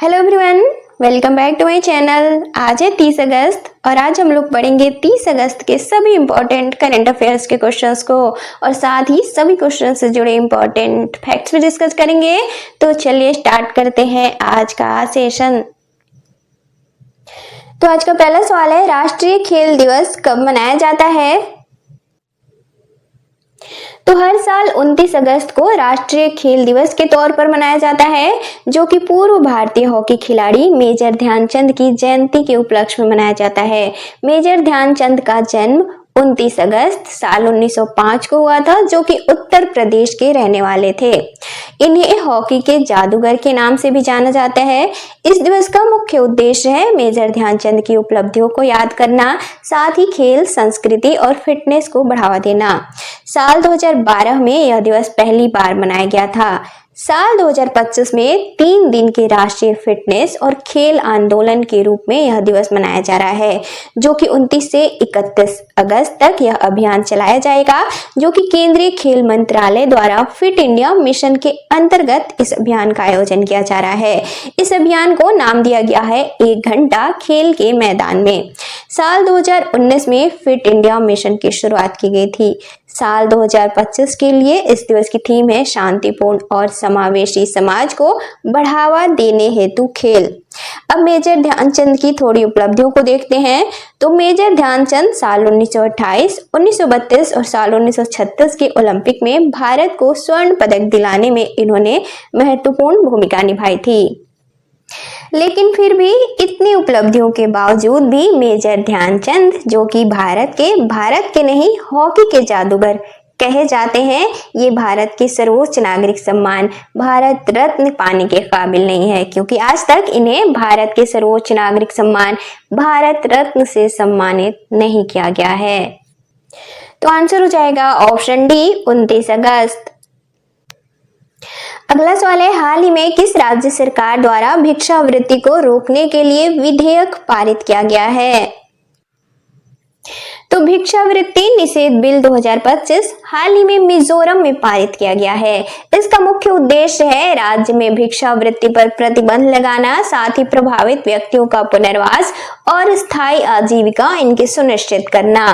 Hello everyone, welcome back to my channel. आज है 30 अगस्त और आज हम लोग पढ़ेंगे 30 अगस्त के सभी इंपॉर्टेंट करंट अफेयर्स के क्वेश्चंस को और साथ ही सभी क्वेश्चन से जुड़े इंपॉर्टेंट फैक्ट्स भी डिस्कस करेंगे। तो चलिए स्टार्ट करते हैं आज का सेशन। तो आज का पहला सवाल है, राष्ट्रीय खेल दिवस कब मनाया जाता है? तो हर साल 29 अगस्त को राष्ट्रीय खेल दिवस के तौर पर मनाया जाता है, जो कि पूर्व भारतीय हॉकी खिलाड़ी मेजर ध्यानचंद की जयंती के उपलक्ष्य में मनाया जाता है। मेजर ध्यानचंद का जन्म 29 अगस्त साल 1905 को हुआ था, जो कि उत्तर प्रदेश के रहने वाले थे। इन्हें हॉकी के जादूगर के नाम से भी जाना जाता है। इस दिवस का मुख्य उद्देश्य है मेजर ध्यानचंद की उपलब्धियों को याद करना, साथ ही खेल, संस्कृति और फिटनेस को बढ़ावा देना। साल 2012 में यह दिवस पहली बार मनाया गया था। साल 2025 में 3 दिन के राष्ट्रीय फिटनेस और खेल आंदोलन के रूप में यह दिवस मनाया जा रहा है, जो कि 29 से 31 अगस्त तक यह अभियान चलाया जाएगा, जो कि केंद्रीय खेल मंत्रालय द्वारा फिट इंडिया मिशन के अंतर्गत इस अभियान का आयोजन किया जा रहा है। इस अभियान को नाम दिया गया है 1 घंटा खेल के मैदान में। साल 2019 में फिट इंडिया मिशन की शुरुआत की गई थी। साल 2025 के लिए इस दिवस की थीम है शांतिपूर्ण और समावेशी समाज को बढ़ावा देने हेतु खेल। अब मेजर ध्यानचंद की थोड़ी उपलब्धियों को देखते हैं। तो मेजर ध्यानचंद साल 1928, 1932 और साल 1936 के ओलंपिक में भारत को स्वर्ण पदक दिलाने में इन्होंने महत्वपूर्ण भूमिका निभाई थी। लेकिन फिर भी इतनी उपलब्धियों के बावजूद भी मेजर ध्यानचंद, जो कि भारत के नहीं हॉकी के जादूगर कहे जाते हैं, ये भारत के सर्वोच्च नागरिक सम्मान भारत रत्न पाने के काबिल नहीं है, क्योंकि आज तक इन्हें भारत के सर्वोच्च नागरिक सम्मान भारत रत्न से सम्मानित नहीं किया गया है। तो आंसर हो जाएगा ऑप्शन डी, 29 अगस्त। अगला सवाल है, हाल ही में किस राज्य सरकार द्वारा भिक्षावृत्ति को रोकने के लिए विधेयक पारित किया गया है? तो भिक्षावृत्ति निषेध बिल 2025 हाल ही में मिजोरम में पारित किया गया है। इसका मुख्य उद्देश्य है राज्य में भिक्षावृत्ति पर प्रतिबंध लगाना, साथ ही प्रभावित व्यक्तियों का पुनर्वास और स्थायी आजीविका इनकी सुनिश्चित करना।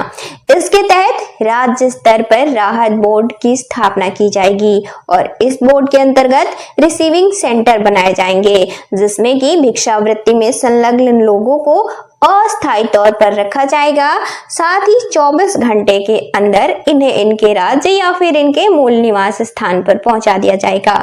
इसके तहत राज्य स्तर पर राहत बोर्ड की स्थापना की जाएगी और इस बोर्ड के अंतर्गत रिसीविंग सेंटर बनाए जाएंगे, जिसमें कि भिक्षावृत्ति में संलग्न लोगों को अस्थायी तौर पर रखा जाएगा। साथ ही 24 घंटे के अंदर इन्हें इनके राज्य या फिर इनके मूल निवास स्थान पर पहुंचा दिया जाएगा।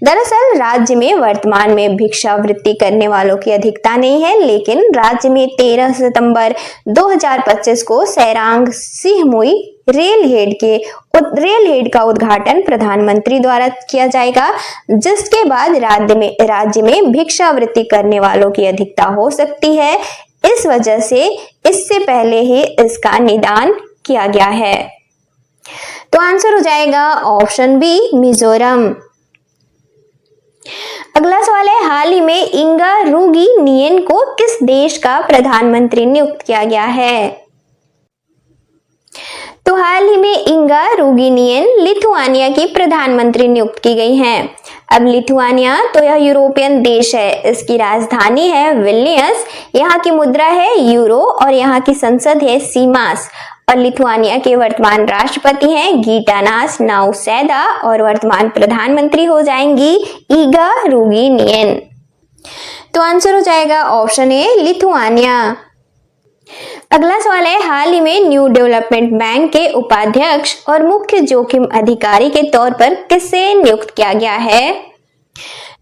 दरअसल राज्य में वर्तमान में भिक्षावृत्ति करने वालों की अधिकता नहीं है, लेकिन राज्य में 13 सितंबर 2025 को सैरांग सिहमुई रेल हेड का उद्घाटन प्रधानमंत्री द्वारा किया जाएगा, जिसके बाद राज्य में भिक्षावृत्ति करने वालों की अधिकता हो सकती है। इस वजह से इससे पहले ही इसका निदान किया गया है। तो आंसर हो जाएगा ऑप्शन बी, मिजोरम। अगला सवाल है, हाल ही में इंगा रूगी नियन को किस देश का प्रधानमंत्री नियुक्त किया गया है? तो हाल ही में इंगा रूगिनियन लिथुआनिया की प्रधानमंत्री नियुक्त की गई हैं। अब लिथुआनिया तो यह यूरोपियन देश है। इसकी राजधानी है विल्नियस, यहाँ की मुद्रा है यूरो और यहाँ की संसद है सीमास। और लिथुआनिया के वर्तमान राष्ट्रपति हैं गीटानास नाउसेदा और वर्तमान प्रधानमंत्री हो जाएंगी ईगा रूगिनियन। तो आंसर हो जाएगा ऑप्शन ए, लिथुआनिया। अगला सवाल है, हाल ही में न्यू डेवलपमेंट बैंक के उपाध्यक्ष और मुख्य जोखिम अधिकारी के तौर पर किसे नियुक्त किया गया है?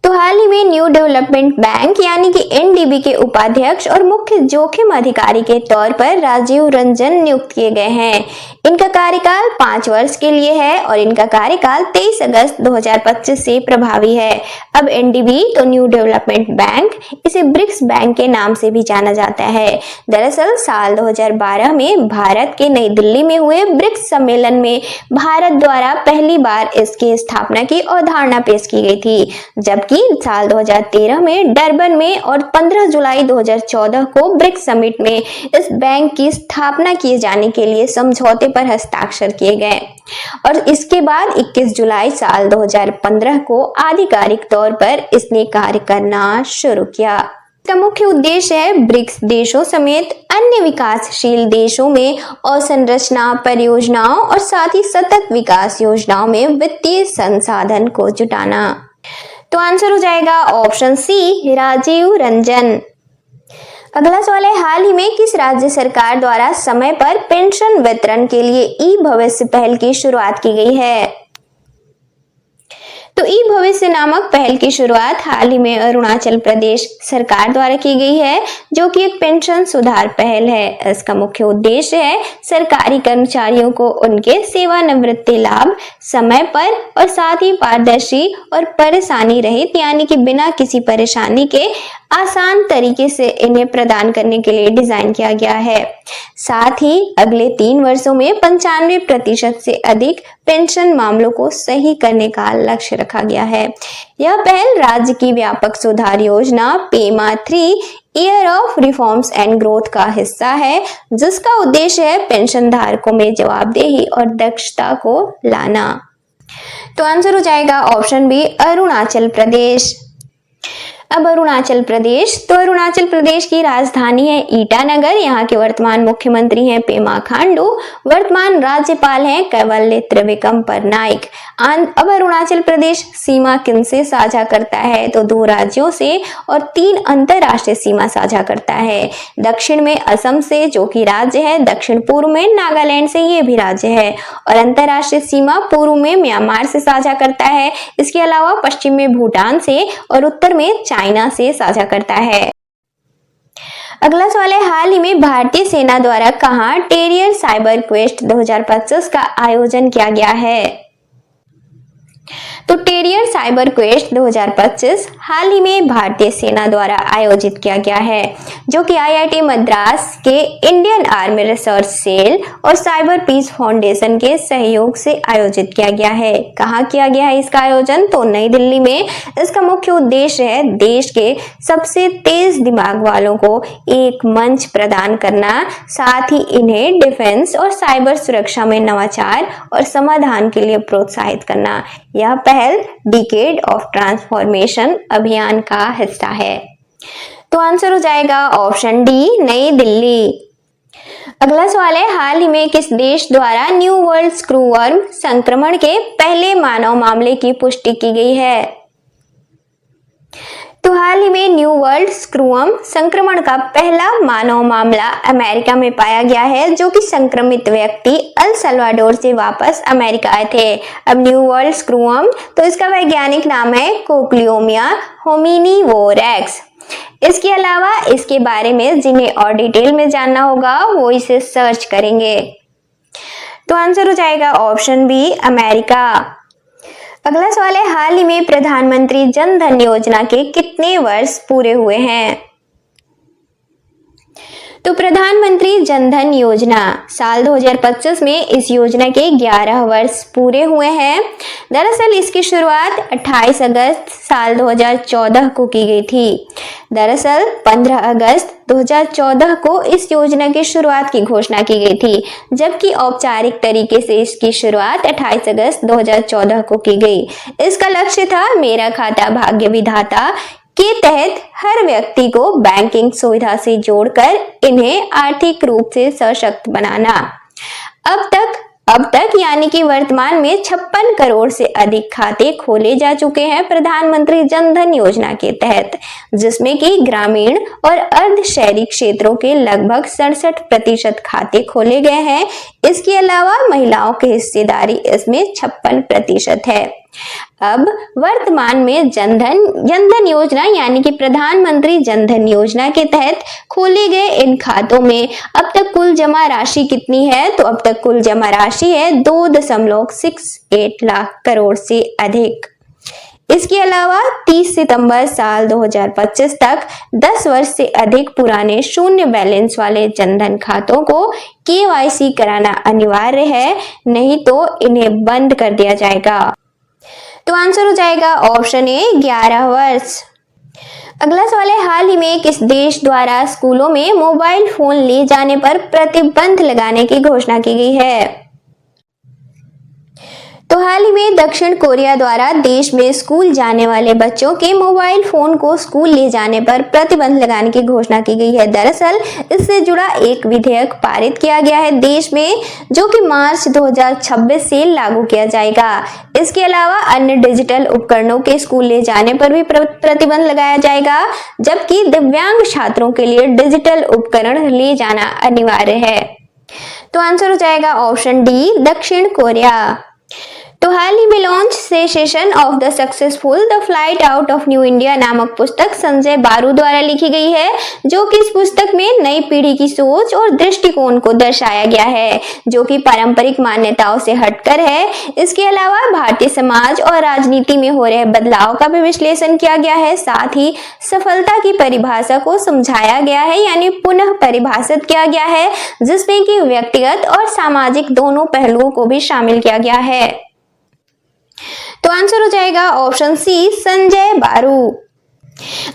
तो हाल ही में न्यू डेवलपमेंट बैंक यानी कि एनडीबी के उपाध्यक्ष और मुख्य जोखिम अधिकारी के तौर पर राजीव रंजन नियुक्त किए गए हैं। इनका कार्यकाल 5 वर्ष के लिए है और इनका कार्यकाल 23 अगस्त 2025 से प्रभावी है। अब एनडीबी तो न्यू डेवलपमेंट बैंक, इसे ब्रिक्स बैंक के नाम से भी जाना जाता है। दरअसल साल 2012 में भारत के नई दिल्ली में हुए ब्रिक्स सम्मेलन में भारत द्वारा पहली बार इसकी स्थापना की अवधारणा पेश की गई थी, जबकि साल 2013 में डरबन में और 15 जुलाई 2014 को ब्रिक्स समिट में इस बैंक की स्थापना किए जाने के लिए समझौते पर हस्ताक्षर किए गए और इसके बाद 21 जुलाई साल 2015 को आधिकारिक तौर पर इसने कार्य करना शुरू किया। इसका मुख्य उद्देश्य है ब्रिक्स देशों समेत अन्य विकासशील देशों में अवसंरचना परियोजनाओं और साथ ही सतत विकास योजनाओं में वित्तीय संसाधन को जुटाना। तो आंसर हो जाएगा ऑप्शन सी, राजीव रंजन। अगला सवाल है, हाल ही में किस राज्य सरकार द्वारा समय पर पेंशन वितरण के लिए ई भविष्य पहल की शुरुआत की गई है? तो ई भविष्य नामक पहल की शुरुआत हाल ही में अरुणाचल प्रदेश सरकार द्वारा की गई है, जो कि एक पेंशन सुधार पहल है। इसका मुख्य उद्देश्य है सरकारी कर्मचारियों को उनके सेवानिवृत्ति लाभ समय पर और साथ ही पारदर्शी और परेशानी रहित यानी कि बिना किसी परेशानी के आसान तरीके से इन्हें प्रदान करने के लिए डिजाइन किया गया है। साथ ही अगले 3 वर्षों में 95% से अधिक पेंशन मामलों को सही करने का लक्ष्य रखा गया है। यह पहल राज्य की व्यापक सुधार योजना Pema 3 year of reforms and growth का हिस्सा है, जिसका उद्देश्य है पेंशन धारकों में जवाबदेही और दक्षता को लाना। तो आंसर हो जाएगा ऑप्शन बी, अरुणाचल प्रदेश। अब अरुणाचल प्रदेश, तो अरुणाचल प्रदेश की राजधानी है ईटानगर। यहाँ के वर्तमान मुख्यमंत्री हैं पेमा खांडू, वर्तमान राज्यपाल हैं कैवल्य त्रिविक्रम परनाइक। अब अरुणाचल प्रदेश सीमा किनसे साझा करता है? तो 2 राज्यों से और 3 अंतरराष्ट्रीय सीमा साझा करता है। दक्षिण में असम से, जो कि राज्य है, दक्षिण पूर्व में नागालैंड से, ये भी राज्य है, और अंतरराष्ट्रीय सीमा पूर्व में म्यांमार से साझा करता है। इसके अलावा पश्चिम में भूटान से और उत्तर में चाइना से साझा करता है। अगला सवाल है, हाल ही में भारतीय सेना द्वारा कहां टेरियर साइबर क्वेस्ट 2025 का आयोजन किया गया है? तो टेरियर साइबर क्वेस्ट 2025 हाल ही में भारतीय सेना द्वारा आयोजित किया गया है, जो कि आईआईटी मद्रास के इंडियन आर्मी रिसर्च सेल और साइबर पीस फाउंडेशन के सहयोग से आयोजित किया गया है। कहाँ किया गया है इसका आयोजन? तो नई दिल्ली में। इसका मुख्य उद्देश्य है देश के सबसे तेज दिमाग वालों को एक मंच प्रदान करना, साथ ही इन्हें डिफेंस और साइबर सुरक्षा में नवाचार और समाधान के लिए प्रोत्साहित करना। यह पहल डिकेड ऑफ ट्रांसफॉर्मेशन अभियान का हिस्सा है। तो आंसर हो जाएगा ऑप्शन डी, नई दिल्ली। अगला सवाल है, हाल ही में किस देश द्वारा न्यू वर्ल्ड स्क्रूवर्म संक्रमण के पहले मानव मामले की पुष्टि की गई है? तो हाल ही में न्यू वर्ल्ड स्क्रूवर्म संक्रमण का पहला मानव मामला अमेरिका में पाया गया है, जो कि संक्रमित व्यक्ति अल सल्वाडोर से वापस अमेरिका आए थे। अब न्यू वर्ल्ड स्क्रूवर्म, तो इसका वैज्ञानिक नाम है कोक्लियोमिया होमिनिवोरैक्स। इसके अलावा इसके बारे में जिन्हें और डिटेल में जानना होगा वो इसे सर्च करेंगे। तो आंसर हो जाएगा ऑप्शन बी, अमेरिका। अगला सवाल है, हाल ही में प्रधानमंत्री जन धन योजना के कितने वर्ष पूरे हुए हैं? तो प्रधानमंत्री जन धन योजना साल 2025 में इस योजना के 11 वर्ष पूरे हुए हैं। दरअसल इसकी शुरुआत 28 अगस्त साल 2014 को की गई थी। दरअसल 15 अगस्त 2014 को इस योजना की शुरुआत की घोषणा की गई थी, जबकि औपचारिक तरीके से इसकी शुरुआत 28 अगस्त 2014 को की गई। इसका लक्ष्य था मेरा खाता भाग्य विधाता के तहत हर व्यक्ति को बैंकिंग सुविधा से जोड़कर इन्हें आर्थिक रूप से सशक्त बनाना। अब तक यानी कि वर्तमान में 56 करोड़ से अधिक खाते खोले जा चुके हैं प्रधानमंत्री जन धन योजना के तहत, जिसमें कि ग्रामीण और अर्ध शहरी क्षेत्रों के लगभग 67% खाते खोले गए हैं। इसके अलावा महिलाओं की हिस्सेदारी इसमें 56% है। अब वर्तमान में जन धन योजना यानी कि प्रधानमंत्री जन धन योजना के तहत खोले गए इन खातों में अब तक कुल जमा राशि कितनी है? तो अब तक कुल जमा राशि है 2.68 लाख करोड़ से अधिक। इसके अलावा 30 सितंबर साल 2025 तक 10 वर्ष से अधिक पुराने शून्य बैलेंस वाले जनधन खातों को केवाईसी कराना अनिवार्य है, नहीं तो इन्हें बंद कर दिया जाएगा। तो आंसर हो जाएगा ऑप्शन ए, 11 वर्ष। अगला सवाल है, हाल ही में किस देश द्वारा स्कूलों में मोबाइल फोन ले जाने पर प्रतिबंध लगाने की घोषणा की गई है? तो हाल ही में दक्षिण कोरिया द्वारा देश में स्कूल जाने वाले बच्चों के मोबाइल फोन को स्कूल ले जाने पर प्रतिबंध लगाने की घोषणा की गई है। दरअसल इससे जुड़ा एक विधेयक पारित किया गया है देश में, जो कि मार्च 2026 से लागू किया जाएगा। इसके अलावा अन्य डिजिटल उपकरणों के स्कूल ले जाने पर भी प्रतिबंध लगाया जाएगा, जबकि दिव्यांग छात्रों के लिए डिजिटल उपकरण ले जाना अनिवार्य है। तो आंसर हो जाएगा ऑप्शन डी, दक्षिण कोरिया। तो हाल ही में launch session of the successful the flight out of new India नामक पुस्तक संजय बारू द्वारा लिखी गई है, जो कि इस पुस्तक में नई पीढ़ी की सोच और दृष्टिकोण को दर्शाया गया है, जो कि पारंपरिक मान्यताओं से हटकर है। इसके अलावा भारतीय समाज और राजनीति में हो रहे बदलाव का भी विश्लेषण किया गया है। साथ ही सफलता की परिभाषा को समझाया गया है, यानी पुनः परिभाषित किया गया है, जिसमें कि व्यक्तिगत और सामाजिक दोनों पहलुओं को भी शामिल किया गया है। तो आंसर हो जाएगा ऑप्शन सी, संजय बारू।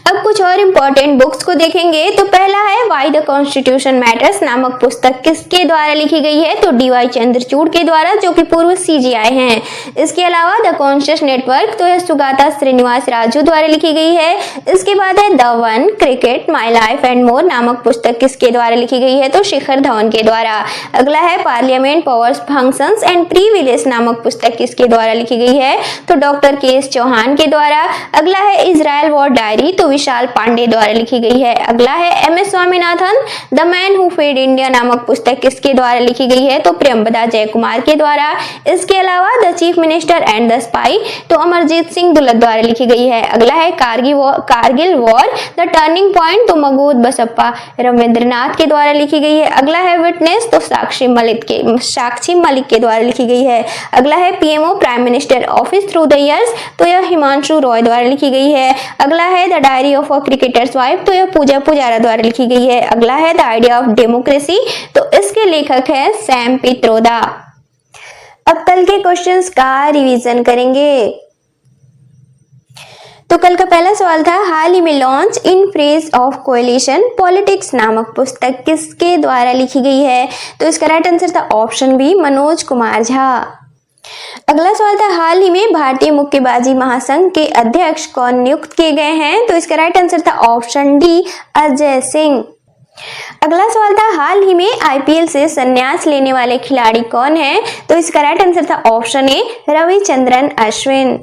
अब कुछ और इम्पोर्टेंट बुक्स को देखेंगे। तो पहला है व्हाई द कॉन्स्टिट्यूशन मैटर्स नामक पुस्तक किसके द्वारा लिखी गई है? तो डी.वाई. चंद्रचूड़ के द्वारा, जो कि पूर्व सीजीआई हैं। इसके अलावा द कॉन्शियस नेटवर्क, तो यह सुगाता श्रीनिवास राजू द्वारा लिखी गई है। इसके बाद है the one, cricket, my life and more नामक पुस्तक किसके द्वारा लिखी गई है? तो शिखर धवन के द्वारा। अगला है parliament powers, functions and privilege नामक पुस्तक किसके द्वारा लिखी गई है? तो डॉक्टर के.एस. चौहान के द्वारा। अगला है इजराइल वॉर डायरी, तो विशाल पांडे द्वारा लिखी गई है। अगला है M S. Swaminathan, the man who fed India नामक पुस्तक किसके द्वारा लिखी गई है? तो प्रियंवदा जयकुमार के द्वारा। इसके अलावा the chief minister and the spy, तो अमरजीत सिंह दुलत द्वारा लिखी गई है। अगला है Kargil war, the turning point, तो मगोद बसप्पा रविंद्रनाथ के द्वारा लिखी गई है। अगला है विटनेस, तो साक्षी मलिक के द्वारा लिखी गई है। अगला है PMO, prime minister office through the years, तो यह हिमांशु रॉय द्वारा लिखी गई है। अगला है the diary of a cricketers wife, तो यह पूजा पुजारा द्वारा लिखी गई है। अगला है द आइडिया ऑफ डेमोक्रेसी, तो इसके लेखक है सैम पित्रोदा। अब कल के क्वेश्चंस का रिवीजन करेंगे। तो कल का पहला सवाल था, हाल ही में launch in phase of coalition politics नामक पुस्तक किसके द्वारा लिखी गई है? तो इसका राइट आंसर था ऑप्शन बी, मनोज कुमार झा। अगला सवाल था, हाल ही में भारतीय मुक्केबाजी महासंघ के अध्यक्ष कौन नियुक्त किए गए हैं? तो इसका राइट आंसर था ऑप्शन डी, अजय सिंह। अगला सवाल था, हाल ही में आईपीएल से संन्यास लेने वाले खिलाड़ी कौन हैं? तो इसका राइट आंसर था ऑप्शन ए, रविचंद्रन अश्विन।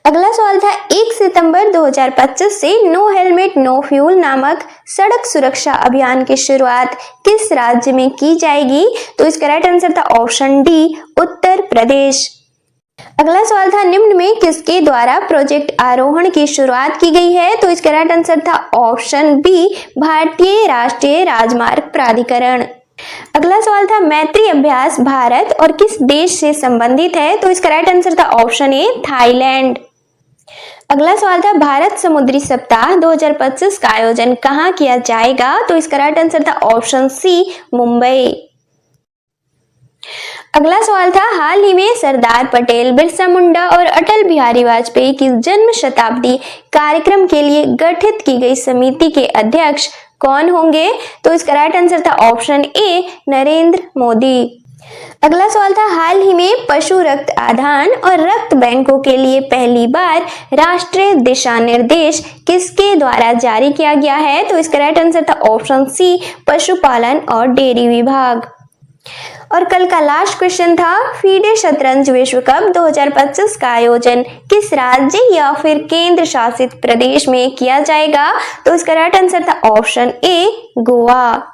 अगला सवाल था, 1 सितंबर 2025 से नो हेलमेट नो फ्यूल नामक सड़क सुरक्षा अभियान की शुरुआत किस राज्य में की जाएगी? तो इसका राइट आंसर था ऑप्शन डी, उत्तर प्रदेश। अगला सवाल था, निम्न में किसके द्वारा प्रोजेक्ट आरोहण की शुरुआत की गई है? तो इसका राइट आंसर था ऑप्शन बी, भारतीय राष्ट्रीय राजमार्ग प्राधिकरण। अगला सवाल था, मैत्री अभ्यास भारत और किस देश से संबंधित है? तो इसका राइट आंसर था ऑप्शन ए, थाईलैंड। अगला सवाल था, भारत समुद्री सप्ताह 2025 का आयोजन कहाँ किया जाएगा? तो इसका राइट आंसर था ऑप्शन सी, मुंबई। अगला सवाल था, हाल ही में सरदार पटेल, बिरसा मुंडा और अटल बिहारी वाजपेयी की जन्म शताब्दी कार्यक्रम के लिए गठित की गई समिति के अध्यक्ष कौन होंगे? तो इसका राइट आंसर था ऑप्शन ए, नरेंद्र मोदी। अगला सवाल था, हाल ही में पशु रक्त आदान और रक्त बैंकों के लिए पहली बार राष्ट्रीय दिशा निर्देश किसके द्वारा जारी किया गया है? तो इसका राइट आंसर था ऑप्शन सी, पशुपालन और डेयरी विभाग। और कल का लास्ट क्वेश्चन था, फीडे शतरंज विश्व कप 2025 का आयोजन किस राज्य या फिर केंद्र शासित प्रदेश में किया जाएगा? तो इसका राइट आंसर था ऑप्शन ए, गोवा।